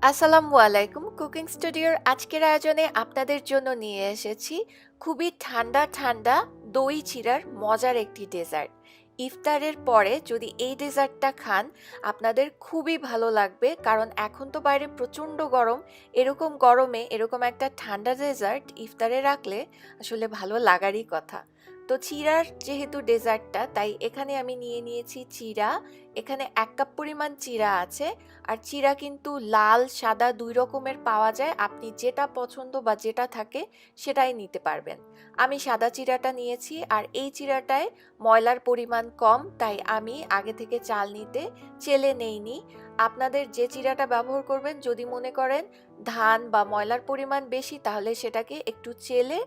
আসসালামু আলাইকুম। কুকিং স্টুডিওর আজকের আয়োজনে আপনাদের জন্য নিয়ে এসেছি খুবই ঠান্ডা ঠান্ডা দই চিড়ার মজার একটি ডেজার্ট। ইফতারের পরে যদি এই ডেজার্টটা খান আপনাদের খুবই ভালো লাগবে, কারণ এখন তো বাইরে প্রচণ্ড গরম। এরকম গরমে এরকম একটা ঠান্ডা ডেজার্ট ইফতারে রাখলে আসলে ভালো লাগারই কথা। তো চিড়ার যেহেতু ডেজার্টটা, তাই এখানে আমি নিয়ে নিয়েছি চিড়া। এখানে 1 কাপ পরিমাণ চিড়া আছে। আর চিড়া কিন্তু লাল সাদা দুই রকমের পাওয়া যায়, আপনি যেটা পছন্দ বা যেটা থাকে সেটাই নিতে পারবেন। আমি সাদা চিড়াটা নিয়েছি, আর এই চিড়াটায় ময়লার পরিমাণ কম, তাই আমি আগে থেকে চালনিতে চেলে নেইনি। আপনাদের যে চিড়াটা ব্যবহার করবেন, যদি মনে করেন ধান বা ময়লার পরিমাণ বেশি, তাহলে সেটাকে একটু চেলে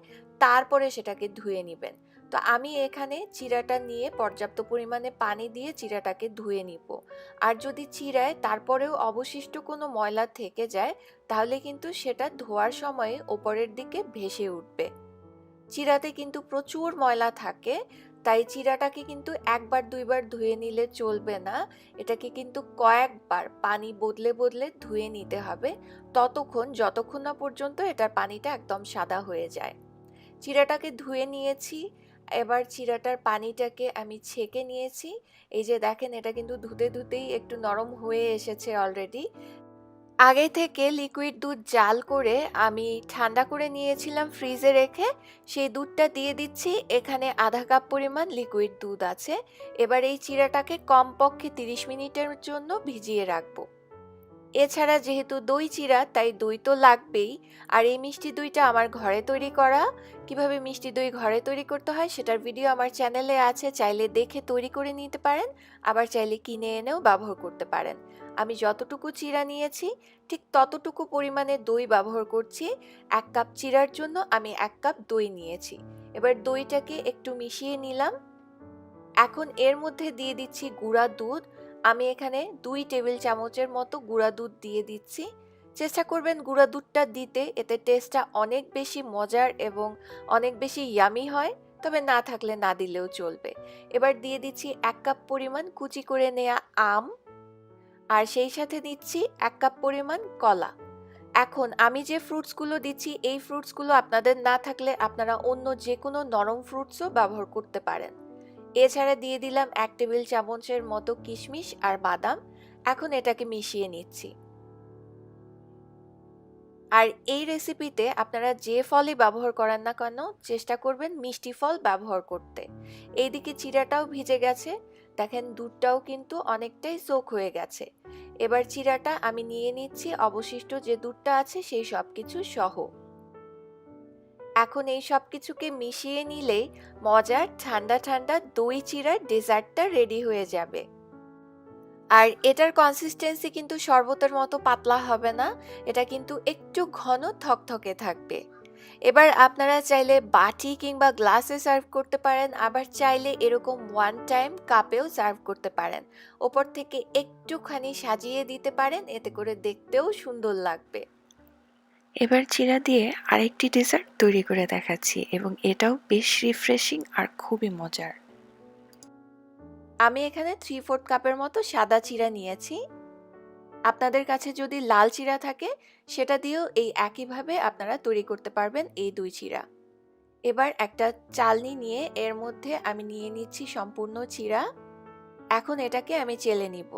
তারপরে সেটাকে ধুয়ে নেবেন। তো আমি এখানে চিড়াটা নিয়ে পর্যাপ্ত পরিমাণে পানি দিয়ে চিড়াটাকে ধুয়ে নিব। আর যদি চিড়ায় তারপরেও অবশিষ্ট কোনো ময়লা থেকে যায়, তাহলে কিন্তু সেটা ধোয়ার সময়ে ওপরের দিকে ভেসে উঠবে। চিড়াতে কিন্তু প্রচুর ময়লা থাকে, তাই চিড়াটাকে কিন্তু একবার দুইবার ধুয়ে নিলে চলবে না। এটাকে কিন্তু কয়েকবার পানি বদলে বদলে ধুয়ে নিতে হবে, যতক্ষণ না পর্যন্ত এটার পানিটা একদম সাদা হয়ে যায়। চিড়াটাকে ধুয়ে নিয়েছি। এবার চিড়াটার পানিটাকে আমি ছেঁকে নিয়েছি। এই যে দেখেন, এটা কিন্তু ধুতে ধুতেই একটু নরম হয়ে এসেছে অলরেডি। আগে থেকে লিকুইড দুধ জাল করে আমি ঠান্ডা করে নিয়েছিলাম ফ্রিজে রেখে, সেই দুধটা দিয়ে দিচ্ছি। এখানে আধা কাপ পরিমাণ লিকুইড দুধ আছে। এবার এই চিড়াটাকে কমপক্ষে 30 মিনিটের জন্য ভিজিয়ে রাখবো। এছাড়া যেহেতু দই চিড়া, তাই দই তো লাগবেই। আর এই মিষ্টি দইটা আমার ঘরে তৈরি করা। কিভাবে মিষ্টি দই ঘরে তৈরি করতে হয় সেটার ভিডিও আমার চ্যানেলে আছে, চাইলে দেখে তৈরি করে নিতে পারেন, আবার চাইলে কিনে এনেও ব্যবহার করতে পারেন। আমি যতটুকু চিড়া নিয়েছি ঠিক ততটুকু পরিমাণে দই ব্যবহার করছি। 1 কাপ চিড়ার জন্য আমি 1 কাপ দই নিয়েছি। এবার দইটাকে একটু মিশিয়ে নিলাম। এখন এর মধ্যে দিয়ে দিচ্ছি গুঁড়া দুধ। আমি এখানে 2 টেবিল চামচের মতো গুঁড়া দুধ দিয়ে দিচ্ছি। চেষ্টা করবেন গুঁড়া দুধটা দিতে, এতে টেস্টটা অনেক বেশি মজার এবং অনেক বেশি ইয়ামি হয়। তবে না থাকলে না দিলেও চলবে। এবার দিয়ে দিচ্ছি 1 কাপ পরিমাণ কুচি করে নেওয়া আম, আর সেই সাথে দিচ্ছি 1 কাপ পরিমাণ কলা। এখন আমি যে ফ্রুটসগুলো দিচ্ছি, এই ফ্রুটসগুলো আপনাদের না থাকলে আপনারা অন্য যে কোনো নরম ফ্রুটসও ব্যবহার করতে পারেন। এছাড়া দিয়ে দিলাম 1 টেবিল চামচের মতো কিশমিশ আর বাদাম। এখন এটাকে মিশিয়ে নিচ্ছি। আর এই রেসিপিতে আপনারা যে ফলই ব্যবহার করেন না কেন, চেষ্টা করবেন মিষ্টি ফল ব্যবহার করতে। এইদিকে চিড়াটাও ভিজে গেছে, দেখেন দুধটাও কিন্তু অনেকটাই সোক হয়ে গেছে। এবার চিড়াটা আমি নিয়ে নিচ্ছি অবশিষ্ট যে দুধটা আছে সেই সব কিছু সহ। এখন এই সব কিছুকে মিশিয়ে নিলেই মজার ঠান্ডা ঠান্ডা দই চিড়ার ডেজার্টটা রেডি হয়ে যাবে। আর এটার কনসিস্টেন্সি কিন্তু শরবতের মতো পাতলা হবে না, এটা কিন্তু একটু ঘন থকথকে থাকবে। এবার আপনারা চাইলে বাটি কিংবা গ্লাসে সার্ভ করতে পারেন, আবার চাইলে এরকম ওয়ান টাইম কাপেও সার্ভ করতে পারেন। ওপর থেকে একটুখানি সাজিয়ে দিতে পারেন, এতে করে দেখতেও সুন্দর লাগবে। এবার চিড়া দিয়ে আরেকটি ডেজার্ট তৈরি করে দেখাচ্ছি, এবং এটাও বেশ রিফ্রেশিং আর খুবই মজার। আমি এখানে 3/4 কাপের মতো সাদা চিড়া নিয়েছি। আপনাদের কাছে যদি লাল চিড়া থাকে সেটা দিয়েও এই একইভাবে আপনারা তৈরি করতে পারবেন এই দই চিড়া। এবার একটা চালনি নিয়ে এর মধ্যে আমি নিয়ে নিচ্ছি সম্পূর্ণ চিড়া। এখন এটাকে আমি চেলে নিব,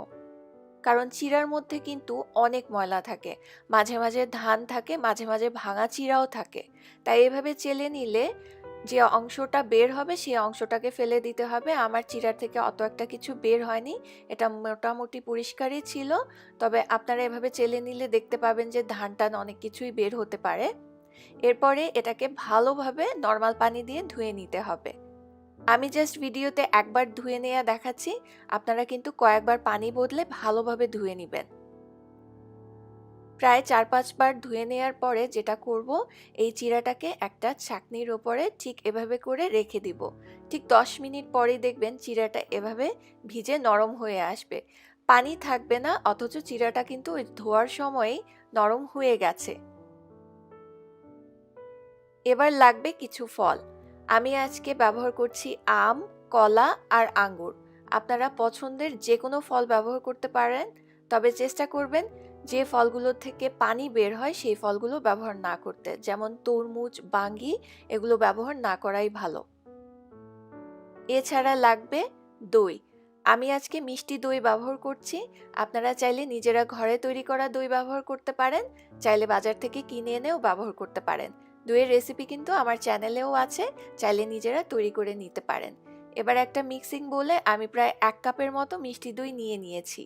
কারণ চিড়ার মধ্যে কিন্তু অনেক ময়লা থাকে, মাঝে মাঝে ধান থাকে, মাঝে মাঝে ভাঙা চিড়াও থাকে। তাই এভাবে চেলে নিলে যে অংশটা বের হবে সেই অংশটাকে ফেলে দিতে হবে। আমার চিড়ার থেকে অত একটা কিছু বের হয়নি, এটা মোটামুটি পরিষ্কারই ছিল। তবে আপনারা এভাবে চেলে নিলে দেখতে পাবেন যে ধান টান অনেক কিছুই বের হতে পারে। এরপরে এটাকে ভালোভাবে নর্মাল পানি দিয়ে ধুয়ে নিতে হবে। আমি জাস্ট ভিডিওতে একবার ধুয়ে নেওয়া দেখাচ্ছি, আপনারা কিন্তু কয়েকবার পানি বদলে ভালোভাবে ধুয়ে নেবেন। প্রায় 4-5 বার ধুয়ে নেওয়ার পরে যেটা করব, এই চিড়াটাকে একটা ছাঁকনির ওপরে ঠিক এভাবে করে রেখে দিব। ঠিক 10 মিনিট পরেই দেখবেন চিড়াটা এভাবে ভিজে নরম হয়ে আসবে। পানি থাকবে না, অথচ চিড়াটা কিন্তু ওই ধোয়ার সময়ই নরম হয়ে গেছে। এবার লাগবে কিছু ফল। আমি আজকে ব্যবহার করছি আম, কলা আর আঙ্গুর। আপনারা পছন্দের যে কোনো ফল ব্যবহার করতে পারেন, তবে চেষ্টা করবেন যে ফলগুলো থেকে পানি বের হয় সেই ফলগুলো ব্যবহার না করতে, যেমন তরমুজ, বাঙ্গি, এগুলো ব্যবহার না করাই ভালো। এছাড়া লাগবে দই। আমি আজকে মিষ্টি দই ব্যবহার করছি। আপনারা চাইলে নিজেরা ঘরে তৈরি করা দই ব্যবহার করতে পারেন, চাইলে বাজার থেকে কিনে এনেও ব্যবহার করতে পারেন। দইয়ের রেসিপি কিন্তু আমার চ্যানেলেও আছে, চাইলে নিজেরা তৈরি করে নিতে পারেন। এবার একটা মিক্সিং বোলে আমি প্রায় 1 কাপের মতো মিষ্টি দই নিয়ে নিয়েছি।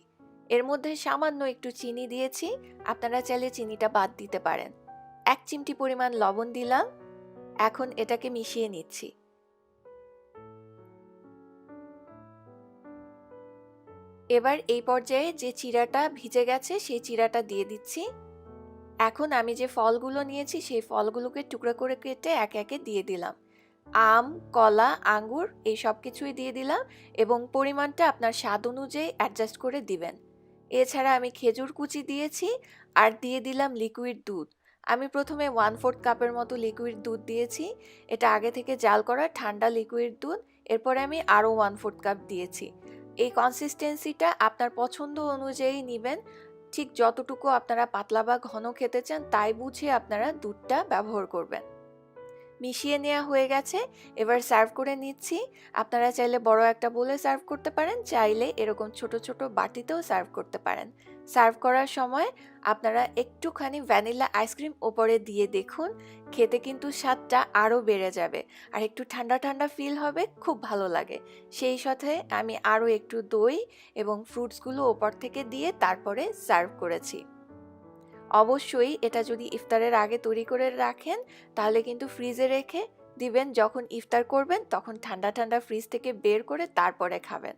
এর মধ্যে সামান্য একটু চিনি দিয়েছি, আপনারা চাইলে চিনিটা বাদ দিতে পারেন। 1 চিমটি পরিমাণ লবণ দিলাম। এখন এটাকে মিশিয়ে নিচ্ছি। এবার এই পর্যায়ে যে চিড়াটা ভিজে গেছে সেই চিড়াটা দিয়ে দিচ্ছি। এখন আমি যে ফলগুলো নিয়েছি সেই ফলগুলোকে টুকরো করে কেটে একে একে দিয়ে দিলাম। আম, কলা, আঙ্গুর এই সব কিছুই দিয়ে দিলাম এবং পরিমাণটা আপনার স্বাদ অনুযায়ী অ্যাডজাস্ট করে দিবেন। এছাড়া আমি খেজুর কুচি দিয়েছি আর দিয়ে দিলাম লিকুইড দুধ। আমি প্রথমে 1/4 কাপের মতো লিকুইড দুধ দিয়েছি। এটা আগে থেকে জাল করা ঠান্ডা লিকুইড দুধ। এরপরে আমি আরও 1/4 কাপ দিয়েছি। এই কনসিস্টেন্সিটা আপনার পছন্দ অনুযায়ী নিবেন। ঠিক যতটুকু আপনারা পাতলা বা ঘন খেতে চান তাই বুঝে আপনারা দুধটা ব্যবহার করবেন। মিশিয়ে নেওয়া হয়ে গেছে, এবার সার্ভ করে নিচ্ছি। আপনারা চাইলে বড় একটা বোলে সার্ভ করতে পারেন, চাইলে এরকম ছোট ছোট বাটিতেও সার্ভ করতে পারেন। সার্ভ করার সময় আপনারা একটুখানি ভ্যানিলা আইসক্রিম ওপরে দিয়ে দেখুন, খেতে কিন্তু স্বাদটা আরও বেড়ে যাবে আর একটু ঠান্ডা ঠান্ডা ফিল হবে, খুব ভালো লাগে। সেই সাথে আমি আরও একটু দই এবং ফ্রুটসগুলো ওপর থেকে দিয়ে তারপরে সার্ভ করেছি। অবশ্যই এটা যদি ইফতারের আগে তৈরি করে রাখেন তাহলে কিন্তু ফ্রিজে রেখে দিবেন, যখন ইফতার করবেন তখন ঠান্ডা ঠান্ডা ফ্রিজ থেকে বের করে তারপরে খাবেন।